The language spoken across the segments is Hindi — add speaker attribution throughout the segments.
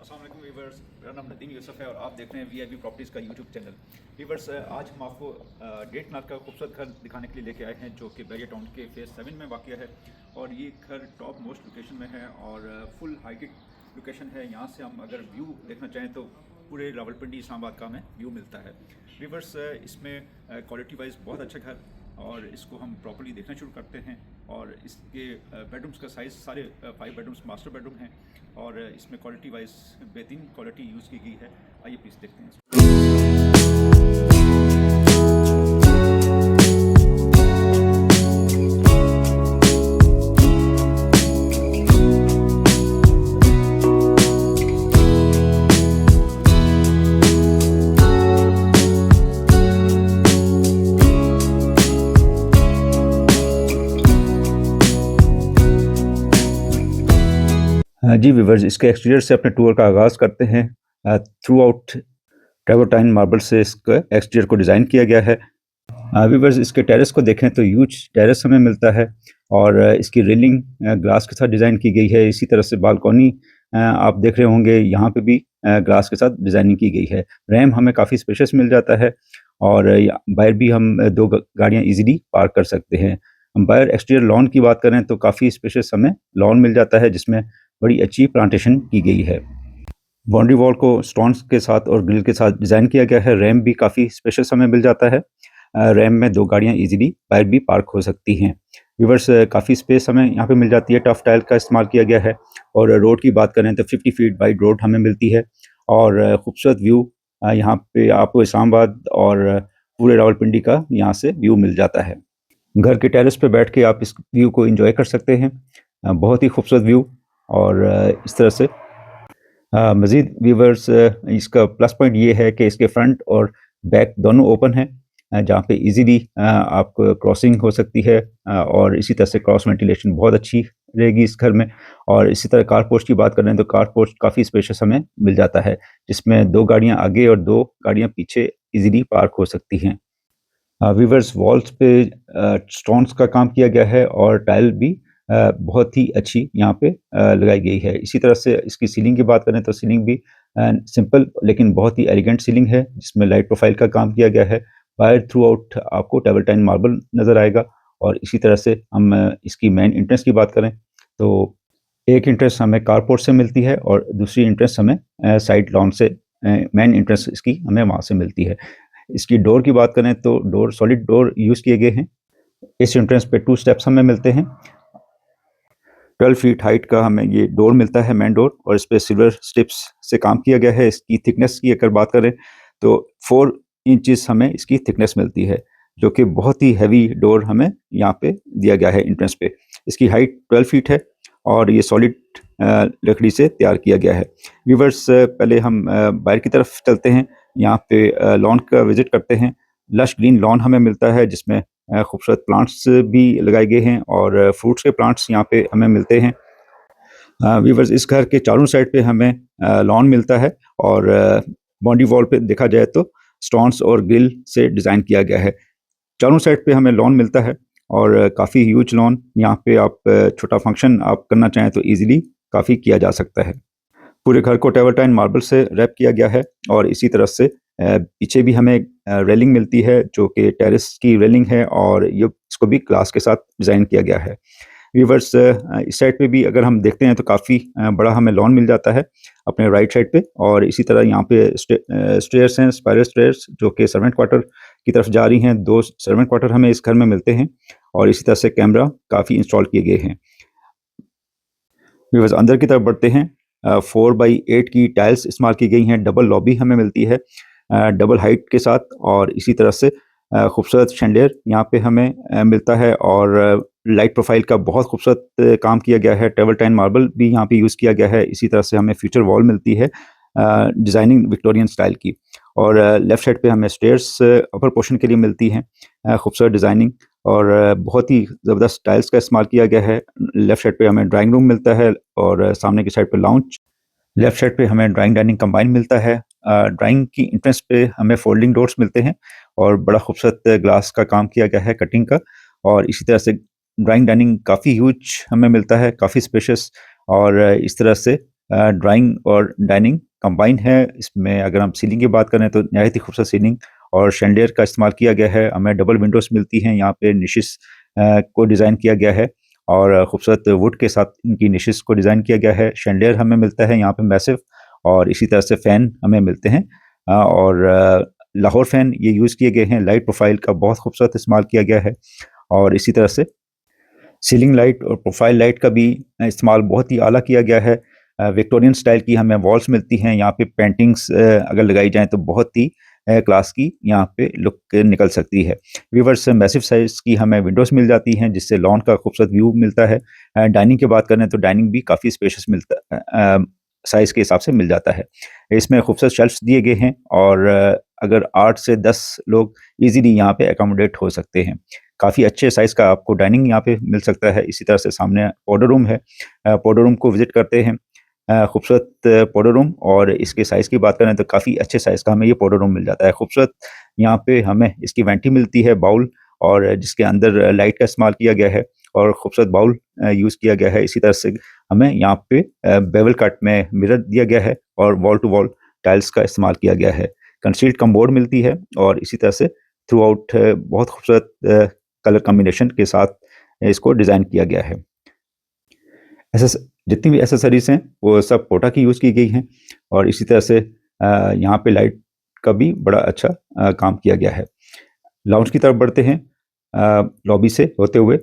Speaker 1: अस्सलाम वालेकुम व्यूवर्स, मेरा नाम नदीम यूसुफ है और आप देख रहे हैं वीआईपी प्रॉपर्टीज़ का यूट्यूब चैनल। व्यूवर्स, आज हम आपको डेढ़ कनाल का खूबसूरत घर दिखाने के लिए लेके आए हैं जो कि बैरिया टाउन के फेज़ 7 में वाक़ है। और ये घर टॉप मोस्ट लोकेशन में है और फुल हाइटेड लोकेशन है। यहाँ से हम अगर व्यू देखना चाहें तो पूरे रावलपिंडी इस्लामाबाद का हमें व्यू मिलता है। व्यूवर्स, इसमें क्वालिटी वाइज बहुत अच्छा घर और इसको हम प्रॉपर्ली देखना शुरू करते हैं। और इसके बेडरूम्स का साइज़ सारे 5 बेडरूम्स मास्टर बेडरूम हैं और इसमें क्वालिटी वाइज बेहतरीन क्वालिटी यूज़ की गई है। आइए प्लीज़ देखते हैं। जी व्यूवर्स, इसके एक्सटीरियर से अपने टूर का आगाज़ करते हैं। थ्रू आउट ट्रेवर्टाइन मार्बल से इसका एक्सटीरियर को डिज़ाइन किया गया है। व्यूवर्स, इसके टेरेस को देखें तो ह्यूज टेरेस हमें मिलता है और इसकी रेलिंग ग्लास के साथ डिज़ाइन की गई है। इसी तरह से बालकनी आप देख रहे होंगे, यहाँ पे भी ग्लास के साथ डिज़ाइनिंग की गई है। रैम हमें काफ़ी स्पेशियस मिल जाता है और बाहर भी हम दो गाड़ियाँ ईजिली पार्क कर सकते हैं। हम बाहर एक्सटीरियर लॉन की बात करें तो काफ़ी स्पेशियस हमें लॉन मिल जाता है जिसमें बड़ी अच्छी प्लांटेशन की गई है। बाउंड्री वॉल को स्टोन्स के साथ और ग्रिल के साथ डिज़ाइन किया गया है। रैम भी काफ़ी स्पेशियस हमें मिल जाता है। रैम में 2 गाड़ियाँ ईज़िली बाहर भी पार्क हो सकती हैं। व्यूअर्स, काफ़ी स्पेस हमें यहाँ पे मिल जाती है। टफ टाइल का इस्तेमाल किया गया है और रोड की बात करें तो 50 फीट वाइड रोड हमें मिलती है और खूबसूरत व्यू यहाँ पे आपको इस्लामाबाद और पूरे रावलपिंडी का यहाँ से व्यू मिल जाता है। घर के टेरेस पे बैठ के आप इस व्यू को एंजॉय कर सकते हैं। बहुत ही खूबसूरत व्यू और इस तरह से मज़ीद व्यूवर्स, इसका प्लस पॉइंट ये है कि इसके फ्रंट और बैक दोनों ओपन हैं, जहाँ पे इजीली आप क्रॉसिंग हो सकती है और इसी तरह से क्रॉस वेंटिलेशन बहुत अच्छी रहेगी इस घर में। और इसी तरह कार पोर्च की बात करें तो कार पोर्च काफ़ी स्पेशियस हमें मिल जाता है जिसमें 2 गाड़ियाँ आगे और 2 गाड़ियाँ पीछे इजीली पार्क हो सकती हैं। वीवर्स, वॉल्स पे स्टोन्स का काम किया गया है और टाइल भी बहुत ही अच्छी यहाँ पे लगाई गई है। इसी तरह से इसकी सीलिंग की बात करें तो सीलिंग भी सिंपल लेकिन बहुत ही एलिगेंट सीलिंग है जिसमें लाइट प्रोफाइल का काम किया गया है। बाहर थ्रू आउट आपको ट्रेवर्टाइन मार्बल नज़र आएगा। और इसी तरह से हम इसकी मेन एंट्रेंस की बात करें तो एक एंट्रेंस हमें कारपोर्ट से मिलती है और दूसरी एंट्रेंस हमें साइड लॉन से, मेन एंट्रेंस इसकी हमें वहाँ से मिलती है। इसकी डोर की बात करें तो डोर सॉलिड डोर यूज़ किए गए हैं। इस एंट्रेंस पे 2 स्टेप्स हमें मिलते हैं। 12 फीट हाइट का हमें ये डोर मिलता है, मेन डोर, और इस पे सिल्वर स्ट्रिप्स से काम किया गया है। इसकी थिकनेस की अगर बात करें तो 4 इंचेस हमें इसकी थिकनेस मिलती है जो कि बहुत ही हैवी डोर हमें यहाँ पे दिया गया है एंट्रेंस पे। इसकी हाइट 12 फीट है और ये सॉलिड लकड़ी से तैयार किया गया है। व्यूवर्स, पहले हम बाहर की तरफ चलते हैं। यहाँ पे लॉन का विजिट करते हैं। लश ग्रीन लॉन हमें मिलता है जिसमें खूबसूरत प्लांट्स भी लगाए गए हैं और फ्रूट्स के प्लांट्स यहाँ पे हमें मिलते हैं। व्यूवर्स, इस घर के चारों साइड पे हमें लॉन मिलता है और बाउंड्री वॉल पे देखा जाए तो स्टोन्स और ग्रिल से डिज़ाइन किया गया है। चारों साइड पे हमें लॉन मिलता है और काफ़ी ह्यूज लॉन। यहाँ पे आप छोटा फंक्शन आप करना चाहें तो ईजिली काफ़ी किया जा सकता है। पूरे घर को ट्रेवर्टाइन मार्बल से रैप किया गया है और इसी तरह से पीछे भी हमें रेलिंग मिलती है जो कि टेरेस की रेलिंग है और ये इसको भी ग्लास के साथ डिज़ाइन किया गया है। व्यूवर्स, इस साइड पे भी अगर हम देखते हैं तो काफ़ी बड़ा हमें लॉन मिल जाता है अपने राइट साइड पे। और इसी तरह यहाँ पे स्टेयर्स हैं, स्पाइरल स्टेयर्स जो कि सर्वेंट क्वार्टर की तरफ जा रही हैं। 2 सर्वेंट क्वार्टर हमें इस घर में मिलते हैं और इसी तरह से कैमरा काफ़ी इंस्टॉल किए गए हैं। व्यूवर्स, अंदर की तरफ बढ़ते हैं। 4x8 की टाइल्स इस्तेमाल की गई हैं। डबल लॉबी हमें मिलती है डबल हाइट के साथ और इसी तरह से खूबसूरत शैंडिलियर यहाँ पे हमें मिलता है और लाइट प्रोफाइल का बहुत खूबसूरत काम किया गया है। ट्रेवर्टाइन मार्बल भी यहाँ पे यूज़ किया गया है। इसी तरह से हमें फ्यूचर वॉल मिलती है डिज़ाइनिंग विक्टोरियन स्टाइल की। और लेफ़्ट साइड पे हमें स्टेयर्स अपर पोर्शन के लिए मिलती हैं, खूबसूरत डिज़ाइनिंग और बहुत ही ज़बरदस्त टाइल्स का इस्तेमाल किया गया है। लेफ़्ट साइड पे हमें ड्राइंग रूम मिलता है और सामने की साइड पे लाउंज। लेफ़्ट साइड पे हमें ड्राइंग डाइनिंग कंबाइन मिलता है। ड्राइंग की एंट्रेंस पे हमें फोल्डिंग डोर्स मिलते हैं और बड़ा खूबसूरत ग्लास का काम किया गया है कटिंग का। और इसी तरह से ड्राइंग डाइनिंग काफ़ी ह्यूज हमें मिलता है, काफ़ी स्पेशियस। और इस तरह से ड्राइंग और डाइनिंग कंबाइन है। इसमें अगर हम सीलिंग की बात करें तो नहायत ही खूबसूरत सीलिंग और शैंडिलियर का इस्तेमाल किया गया है। हमें डबल विंडोज़ मिलती हैं, यहाँ पे निशेस को डिज़ाइन किया गया है और खूबसूरत वुड के साथ इनकी निशेस को डिज़ाइन किया गया है। शैंडिलियर हमें मिलता है यहाँ पे मैसिव और इसी तरह से फ़ैन हमें मिलते हैं और लाहौर फ़ैन ये यूज़ किए गए हैं। लाइट प्रोफाइल का बहुत खूबसूरत इस्तेमाल किया गया है और इसी तरह से सीलिंग लाइट और प्रोफाइल लाइट का भी इस्तेमाल बहुत ही आला किया गया है। विक्टोरियन स्टाइल की हमें वॉल्स मिलती हैं, यहाँ पे पेंटिंग्स अगर लगाई जाएँ तो बहुत ही क्लास की यहाँ पे लुक निकल सकती है। व्यूअर्स मैसिव साइज़ की हमें विंडोज़ मिल जाती हैं जिससे लॉन का खूबसूरत व्यू मिलता है। डाइनिंग की बात करें तो डाइनिंग भी काफ़ी स्पेशियस साइज़ के हिसाब से मिल जाता है। इसमें खूबसूरत शेल्फ्स दिए गए हैं और अगर 8 से 10 लोग ईज़िली यहाँ पे अकोमोडेट हो सकते हैं। काफ़ी अच्छे साइज़ का आपको डाइनिंग यहाँ पे मिल सकता है। इसी तरह से सामने पाउडर रूम है। पाउडर रूम को विज़िट करते हैं। खूबसूरत पाउडर रूम और इसके साइज़ की बात करें तो काफ़ी अच्छे साइज़ का हमें ये पाउडर रूम मिल जाता है। खूबसूरत यहाँ पे हमें इसकी वेंटी मिलती है, बाउल और जिसके अंदर लाइट का इस्तेमाल किया गया है और खूबसूरत बाउल यूज़ किया गया है। इसी तरह से हमें यहाँ पे बेवल कट में मिरर दिया गया है और वॉल टू वॉल टाइल्स का इस्तेमाल किया गया है। कंसील्ड कमोड मिलती है और इसी तरह से थ्रू आउट बहुत खूबसूरत कलर कॉम्बिनेशन के साथ इसको डिज़ाइन किया गया है। एसेस जितनी भी एसेसरीज़ हैं वो सब पोटा की यूज़ की गई हैं और इसी तरह से यहाँ पे लाइट का भी बड़ा अच्छा काम किया गया है। लाउंज की तरफ बढ़ते हैं लॉबी से होते हुए।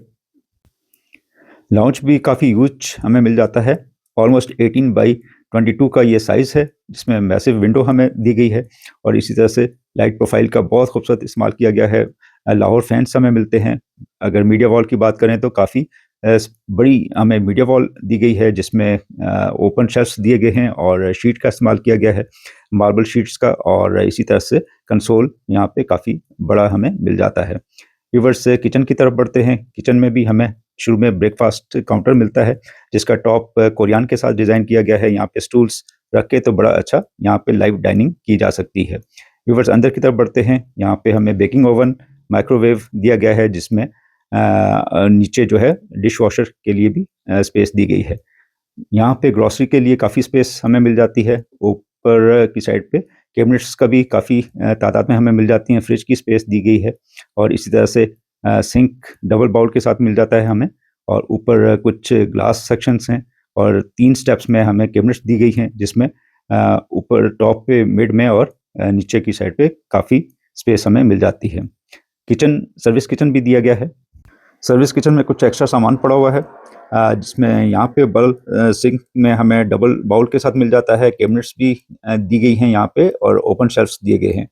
Speaker 1: लाउंज भी काफ़ी ह्यूज हमें मिल जाता है। ऑलमोस्ट 18 बाई 22 का ये साइज़ है जिसमें मैसिव विंडो हमें दी गई है और इसी तरह से लाइट प्रोफाइल का बहुत खूबसूरत इस्तेमाल किया गया है। लाहौर फैंस हमें मिलते हैं। अगर मीडिया वॉल की बात करें तो काफ़ी बड़ी हमें मीडिया वॉल दी गई है जिसमें ओपन शेल्फ्स दिए गए हैं और शीट का इस्तेमाल किया गया है, मार्बल शीट्स का और इसी तरह से कंसोल यहाँ पे काफ़ी बड़ा हमें मिल जाता है। व्यूअर्स किचन की तरफ बढ़ते हैं। किचन में भी हमें शुरू में ब्रेकफास्ट काउंटर मिलता है जिसका टॉप कोरियान के साथ डिज़ाइन किया गया है। यहाँ पे स्टूल्स रख के तो बड़ा अच्छा यहाँ पे लाइव डाइनिंग की जा सकती है। व्यूअर्स अंदर की तरफ बढ़ते हैं। यहाँ पे हमें बेकिंग ओवन, माइक्रोवेव दिया गया है जिसमें नीचे जो है डिश वॉशर के लिए भी स्पेस दी गई है। यहाँ पे ग्रोसरी के लिए काफ़ी स्पेस हमें मिल जाती है। ऊपर की साइड पे कैबिनेट्स का भी काफ़ी तादाद में हमें मिल जाती हैं। फ्रिज की स्पेस दी गई है और इसी तरह से सिंक डबल बाउल के साथ मिल जाता है हमें और ऊपर कुछ ग्लास सेक्शंस हैं और 3 स्टेप्स में हमें कैबिनेट्स दी गई हैं जिसमें ऊपर टॉप पे, मिड में और नीचे की साइड पे काफ़ी स्पेस हमें मिल जाती है। किचन सर्विस किचन भी दिया गया है। सर्विस किचन में कुछ एक्स्ट्रा सामान पड़ा हुआ है जिसमें यहाँ पे सिंक में हमें डबल बाउल के साथ मिल जाता है। कैबिनेट्स भी दी गई हैं यहाँ पे और ओपन शेल्फ्स दिए गए हैं।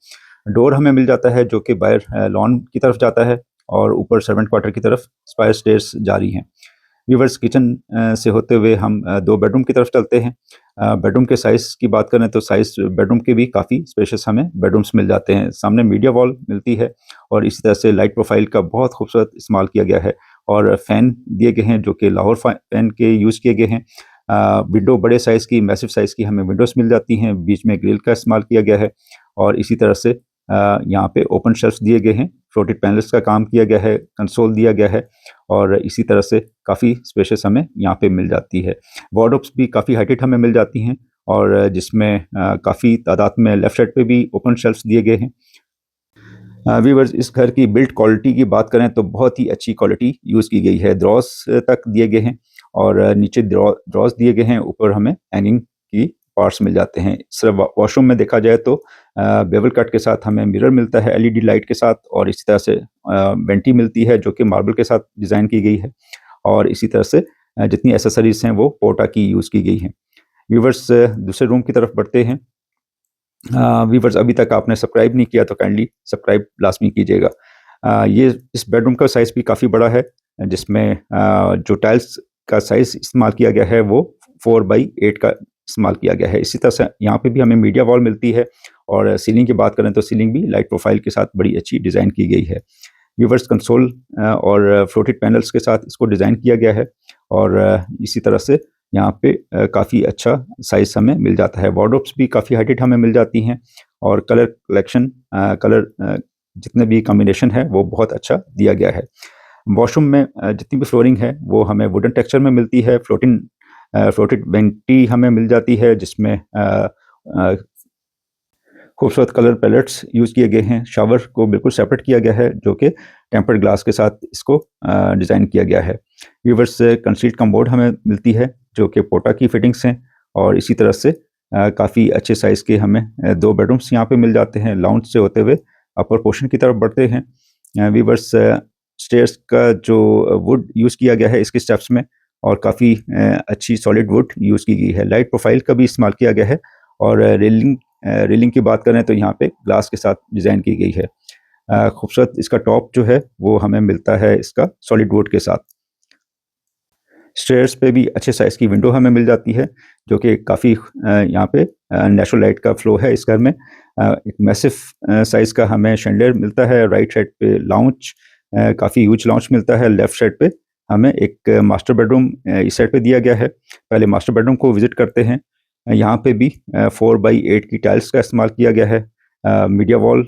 Speaker 1: डोर हमें मिल जाता है जो कि बाहर लॉन की तरफ जाता है और ऊपर सर्वेंट क्वार्टर की तरफ स्पायर स्टेयर्स जारी हैं। व्यूअर्स किचन से होते हुए हम 2 बेडरूम की तरफ चलते हैं। बेडरूम के साइज़ की बात करें तो साइज़ बेडरूम के भी काफ़ी स्पेशियस हमें बेडरूम्स मिल जाते हैं। सामने मीडिया वॉल मिलती है और इसी तरह से लाइट प्रोफाइल का बहुत खूबसूरत इस्तेमाल किया गया है और फ़ैन दिए गए हैं जो कि लाहौर फ़ैन के यूज़ किए गए हैं। विंडो बड़े साइज़ की, मैसिव साइज़ की हमें विंडोज़ मिल जाती हैं। बीच में ग्रिल का इस्तेमाल किया गया है और इसी तरह से यहाँ पे ओपन शेल्फ्स दिए गए हैं। फ्लोटेड पैनल्स का काम किया गया है, कंसोल दिया गया है और इसी तरह से काफ़ी स्पेशियस हमें यहाँ पे मिल जाती है। वार्डरोब्स भी काफ़ी हाइटेड हमें मिल जाती हैं और जिसमें काफ़ी तादाद में लेफ्ट साइड पे भी ओपन शेल्फ्स दिए गए हैं। व्यूअर्स इस घर की बिल्ड क्वालिटी की बात करें तो बहुत ही अच्छी क्वालिटी यूज़ की गई है। ड्रॉस तक दिए गए हैं और नीचे ड्रॉस दिए गए हैं, ऊपर हमें हैंगिंग की पार्ट्स मिल जाते हैं। सिर्फ वॉशरूम में देखा जाए तो बेवल कट के साथ हमें मिरर मिलता है एलईडी लाइट के साथ और इसी तरह से वेंटी मिलती है जो कि मार्बल के साथ डिज़ाइन की गई है और इसी तरह से जितनी एसेसरीज़ हैं वो पोटा की यूज़ की गई हैं। व्यूअर्स दूसरे रूम की तरफ बढ़ते हैं। व्यूअर्स अभी तक आपने सब्सक्राइब नहीं किया तो काइंडली सब्सक्राइब लाज़मी कीजिएगा। ये इस बेडरूम का साइज़ भी काफ़ी बड़ा है जिसमें जो टाइल्स का साइज़ इस्तेमाल किया गया है वो 4/8 का इस्तेमाल किया गया है। इसी तरह से यहाँ पे भी हमें मीडिया वॉल मिलती है और सीलिंग की बात करें तो सीलिंग भी लाइट प्रोफाइल के साथ बड़ी अच्छी डिज़ाइन की गई है। व्यूअर्स कंसोल और फ्लोटेड पैनल्स के साथ इसको डिज़ाइन किया गया है और इसी तरह से यहाँ पे काफ़ी अच्छा साइज़ हमें मिल जाता है। वार्डरोब्स भी काफ़ी हाइटेड हमें मिल जाती हैं और कलर कलेक्शन जितने भी कॉम्बिनेशन है वो बहुत अच्छा दिया गया है। वॉशरूम में जितनी भी फ्लोरिंग है वो हमें वुडन टेक्सचर में मिलती है। फ्लोटिंग फ्लोटेड वेंटी हमें मिल जाती है, जिसमें खूबसूरत कलर पैलेट्स यूज़ किए गए हैं। शावर को बिल्कुल सेपरेट किया गया है, जो कि टेम्पर्ड ग्लास के साथ इसको डिज़ाइन किया गया है। व्यूवर्स, कंसील्ड कमोड हमें मिलती है, जो कि पोटा की फिटिंग्स हैं, और इसी तरह से काफ़ी अच्छे साइज़ के हमें 2 बेडरूम्स यहाँ पे मिल जाते हैं। लाउंज से होते हुए अपर पोर्शन की तरफ बढ़ते हैं। व्यूवर्स, स्टेयर्स का जो वुड यूज़ किया गया है इसके स्टेप्स में, और काफ़ी अच्छी सॉलिड वुड यूज़ की गई है। लाइट प्रोफाइल का भी इस्तेमाल किया गया है, और रेलिंग की बात करें तो यहाँ पे ग्लास के साथ डिज़ाइन की गई है। खूबसूरत इसका टॉप जो है वो हमें मिलता है इसका सॉलिड वुड के साथ। स्टेयर्स पे भी अच्छे साइज़ की विंडो हमें मिल जाती है, जो कि काफ़ी यहाँ पे नेचुरल लाइट का फ्लो है इस घर में। एक मैसिव साइज़ का हमें शैंडलियर मिलता है। राइट साइड पे लाउंज, काफ़ी ह्यूज लाउंज मिलता है। लेफ्ट साइड पे हमें एक मास्टर बेडरूम इस साइड पे दिया गया है। पहले मास्टर बेडरूम को विज़िट करते हैं। यहाँ पे भी 4x8 की टाइल्स का इस्तेमाल किया गया है। मीडिया वॉल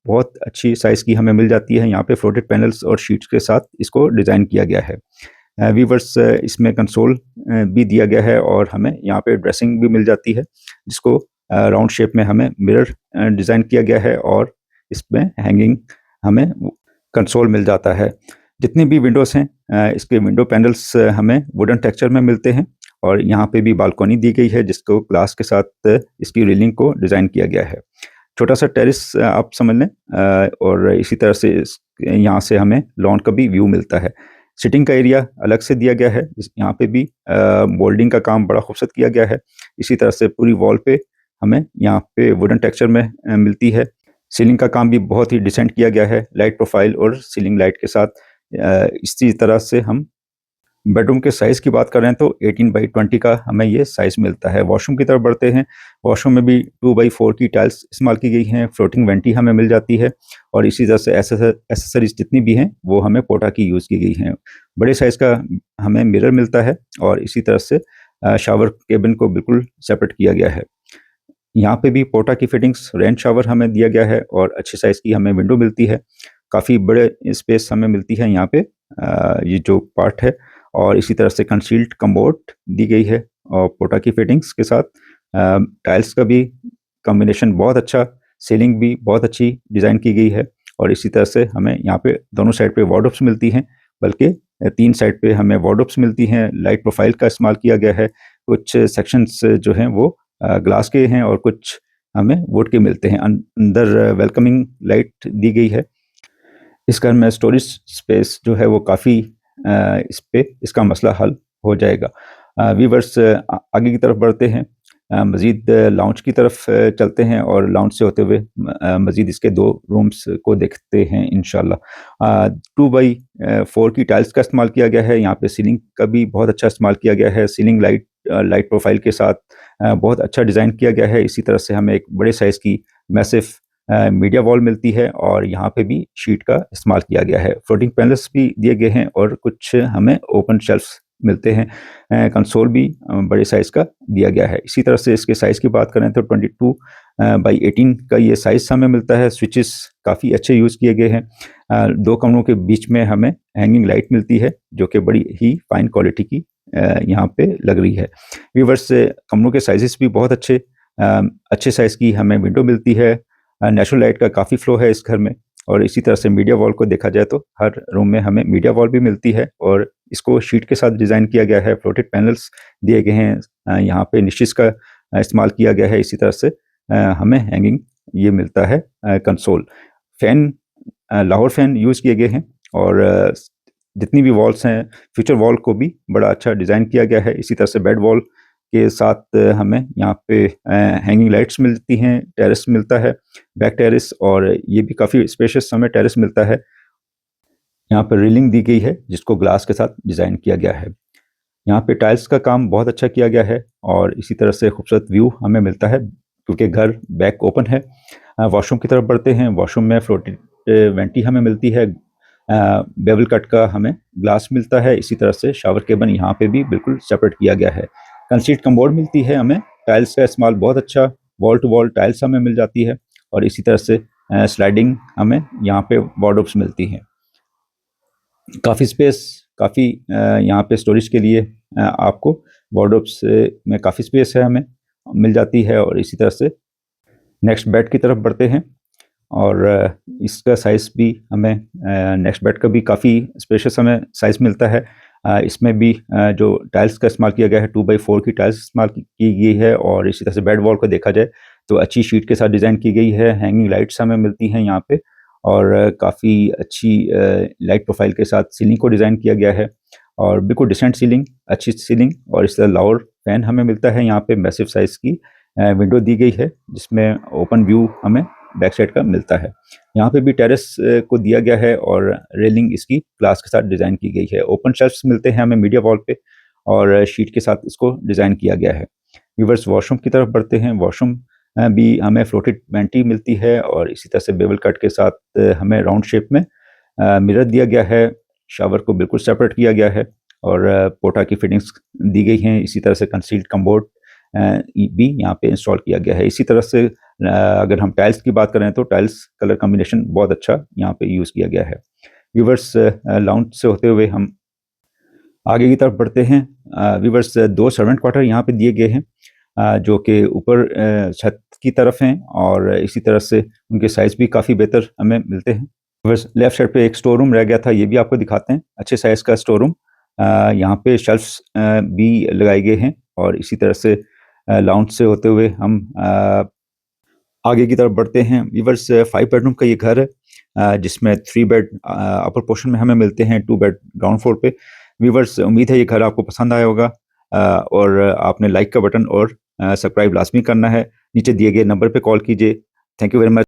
Speaker 1: बहुत अच्छी साइज़ की हमें मिल जाती है। यहाँ पे फ्लोटेड पैनल्स और शीट्स के साथ इसको डिज़ाइन किया गया है। व्यूवर्स, इसमें कंसोल भी दिया गया है, और हमें यहाँ पे ड्रेसिंग भी मिल जाती है, जिसको राउंड शेप में हमें मिरर डिज़ाइन किया गया है, और इसमें हैंगिंग हमें कंसोल मिल जाता है। जितनी भी विंडोज़ हैं, इसके विंडो पैनल्स हमें वुडन टेक्सचर में मिलते हैं, और यहाँ पे भी बालकनी दी गई है, जिसको ग्लास के साथ इसकी रेलिंग को डिज़ाइन किया गया है। छोटा सा टेरेस आप समझ लें, और इसी तरह से यहाँ से हमें लॉन का भी व्यू मिलता है। सिटिंग का एरिया अलग से दिया गया है। यहाँ पे भी मोल्डिंग का काम बड़ा खूबसूरत किया गया है। इसी तरह से पूरी वॉल पे हमें यहाँ पे वुडन टेक्सचर में मिलती है। सीलिंग का काम भी बहुत ही डिसेंट किया गया है, लाइट प्रोफाइल और सीलिंग लाइट के साथ। इसी तरह से हम बेडरूम के साइज़ की बात करें तो 18x20 का हमें ये साइज़ मिलता है। वॉशरूम की तरफ बढ़ते हैं। वॉशरूम में भी 2x4 की टाइल्स इस्तेमाल की गई हैं। फ्लोटिंग वेंटी हमें मिल जाती है, और इसी तरह से एसेसरीज जितनी भी हैं वो हमें पोटा की यूज़ की गई हैं। बड़े साइज़ का हमें मिरर मिलता है, और इसी तरह से शावर केबिन को बिल्कुल सेपरेट किया गया है। यहाँ पे भी पोटा की फिटिंग्स, रेन शावर हमें दिया गया है, और अच्छे साइज़ की हमें विंडो मिलती है। काफ़ी बड़े स्पेस हमें मिलती है यहाँ पे, ये जो पार्ट है, और इसी तरह से कंसील्ड कमोड दी गई है, और पोटा की फिटिंग्स के साथ टाइल्स का भी कॉम्बिनेशन बहुत अच्छा। सीलिंग भी बहुत अच्छी डिज़ाइन की गई है, और इसी तरह से हमें यहाँ पे दोनों साइड पे वार्डरोब्स मिलती हैं, बल्कि 3 साइड पे हमें वार्डरोब्स मिलती हैं। लाइट प्रोफाइल का इस्तेमाल किया गया है। कुछ सेक्शंस जो हैं वो ग्लास के हैं, और कुछ हमें वुड के मिलते हैं। अंदर वेलकमिंग लाइट दी गई है। इस घर में स्टोरेज स्पेस जो है वो काफ़ी, इस पे इसका मसला हल हो जाएगा। व्यूवर्स, आगे की तरफ बढ़ते हैं। मज़ीद लाउंज की तरफ चलते हैं, और लाउंज से होते हुए मज़ीद इसके 2 रूम्स को देखते हैं इंशाल्लाह। 2x4 की टाइल्स का इस्तेमाल किया गया है। यहाँ पे सीलिंग का भी बहुत अच्छा इस्तेमाल किया गया है। सीलिंग लाइट प्रोफाइल के साथ बहुत अच्छा डिज़ाइन किया गया है। इसी तरह से हमें एक बड़े साइज़ की मैसिव मीडिया वॉल मिलती है, और यहाँ पे भी शीट का इस्तेमाल किया गया है। फ्लोटिंग पैनल्स भी दिए गए हैं, और कुछ हमें ओपन शेल्फ्स मिलते हैं। कंसोल भी बड़े साइज़ का दिया गया है। इसी तरह से इसके साइज़ की बात करें तो 22x18 का ये साइज़ हमें मिलता है। स्विचेस काफ़ी अच्छे यूज़ किए गए हैं। 2 कमरों के बीच में हमें हैंगिंग लाइट मिलती है, जो कि बड़ी ही फाइन क्वालिटी की यहाँ पे लग रही है। व्यूवर्स, कमरों के साइज़ेस भी बहुत अच्छे साइज़ की हमें विंडो मिलती है। नेचुरल लाइट का काफ़ी फ्लो है इस घर में, और इसी तरह से मीडिया वॉल को देखा जाए तो हर रूम में हमें मीडिया वॉल भी मिलती है, और इसको शीट के साथ डिज़ाइन किया गया है। फ्लोटेड पैनल्स दिए गए हैं। यहाँ पे निशिस का इस्तेमाल किया गया है। इसी तरह से हमें हैंगिंग ये मिलता है। Console fan, Lahore fan use किए गए हैं, और जितनी भी वॉल्स हैं, फ्यूचर वॉल को भी बड़ा अच्छा डिज़ाइन किया गया है। इसी तरह से बेड वॉल के साथ हमें यहाँ पे हैंगिंग लाइट्स मिलती हैं। टेरेस मिलता है, बैक टेरेस, और ये भी काफ़ी स्पेशियस हमें टेरेस मिलता है। यहाँ पर रेलिंग दी गई है, जिसको ग्लास के साथ डिज़ाइन किया गया है। यहाँ पे टाइल्स का काम बहुत अच्छा किया गया है, और इसी तरह से खूबसूरत व्यू हमें मिलता है, क्योंकि घर बैक ओपन है। वॉशरूम की तरफ बढ़ते हैं। वॉशरूम में फ्लोटेड वेंटी हमें मिलती है। बेवल कट का हमें ग्लास मिलता है। इसी तरह से शावर केबिन यहाँ पे भी बिल्कुल सेपरेट किया गया है। कंसील्ड कमोड मिलती है हमें। टाइल्स का इस्तेमाल बहुत अच्छा, वॉल टू वॉल टाइल्स हमें मिल जाती है, और इसी तरह से स्लाइडिंग हमें यहाँ पे वार्डरोब्स मिलती हैं। काफ़ी स्पेस, काफ़ी यहाँ पे स्टोरेज के लिए आपको वार्डरोब्स में काफ़ी स्पेस है, हमें मिल जाती है। और इसी तरह से नेक्स्ट बेड की तरफ बढ़ते हैं और इसका साइज़ भी हमें नेक्स्ट बेड का भी काफ़ी स्पेशियस हमें साइज़ मिलता है। इसमें भी जो टाइल्स का इस्तेमाल किया गया है 2x4 की टाइल्स इस्तेमाल की गई है। और इसी तरह से बेड वॉल को देखा जाए तो अच्छी शीट के साथ डिज़ाइन की गई है। हैंगिंग लाइट्स हमें मिलती हैं यहाँ पे और काफ़ी अच्छी लाइट प्रोफाइल के साथ सीलिंग को डिज़ाइन किया गया है और बिल्कुल डिसेंट सीलिंग, अच्छी सीलिंग। और इस तरह लाउड फैन हमें मिलता है। यहाँ पे मैसिव साइज़ की विंडो दी गई है जिसमें ओपन व्यू हमें बैक साइड का मिलता है। यहाँ पे भी टेरेस को दिया गया है और रेलिंग इसकी ग्लास के साथ डिज़ाइन की गई है। ओपन शेल्फ्स मिलते हैं हमें मीडिया वॉल पे और शीट के साथ इसको डिज़ाइन किया गया है। व्यूअर्स, वॉशरूम की तरफ बढ़ते हैं। वॉशरूम भी हमें फ्लोटेड वेंटी मिलती है और इसी तरह से बेवल कट के साथ हमें राउंड शेप में मिरर दिया गया है। शावर को बिल्कुल सेपरेट किया गया है और पोटा की फिटिंग्स दी गई हैं। इसी तरह से कंसील्ड कमोड भी यहाँ पे इंस्टॉल किया गया है। इसी तरह से अगर हम टाइल्स की बात करें तो टाइल्स कलर कॉम्बिनेशन बहुत अच्छा यहाँ पे यूज़ किया गया है। व्यूअर्स, लाउंज से होते हुए हम आगे की तरफ बढ़ते हैं। व्यूअर्स, 2 सर्वेंट क्वार्टर यहाँ पे दिए गए हैं जो कि ऊपर छत की तरफ हैं और इसी तरह से उनके साइज़ भी काफ़ी बेहतर हमें मिलते हैं। व्यूअर्स, लेफ्ट साइड पे एक स्टोर रूम रह गया था, ये भी आपको दिखाते हैं। अच्छे साइज़ का स्टोर रूम, यहाँ पे शेल्फ्स भी लगाए गए हैं और इसी तरह से लाउंज से होते हुए हम आगे की तरफ बढ़ते हैं। व्यूअर्स, 5 बेडरूम का ये घर है जिसमें 3 बेड अपर पोर्शन में हमें मिलते हैं, 2 बेड ग्राउंड फ्लोर पे। व्यूअर्स, उम्मीद है ये घर आपको पसंद आया होगा और आपने लाइक का बटन और सब्सक्राइब लाज़मी करना है। नीचे दिए गए नंबर पे कॉल कीजिए। Thank you very much.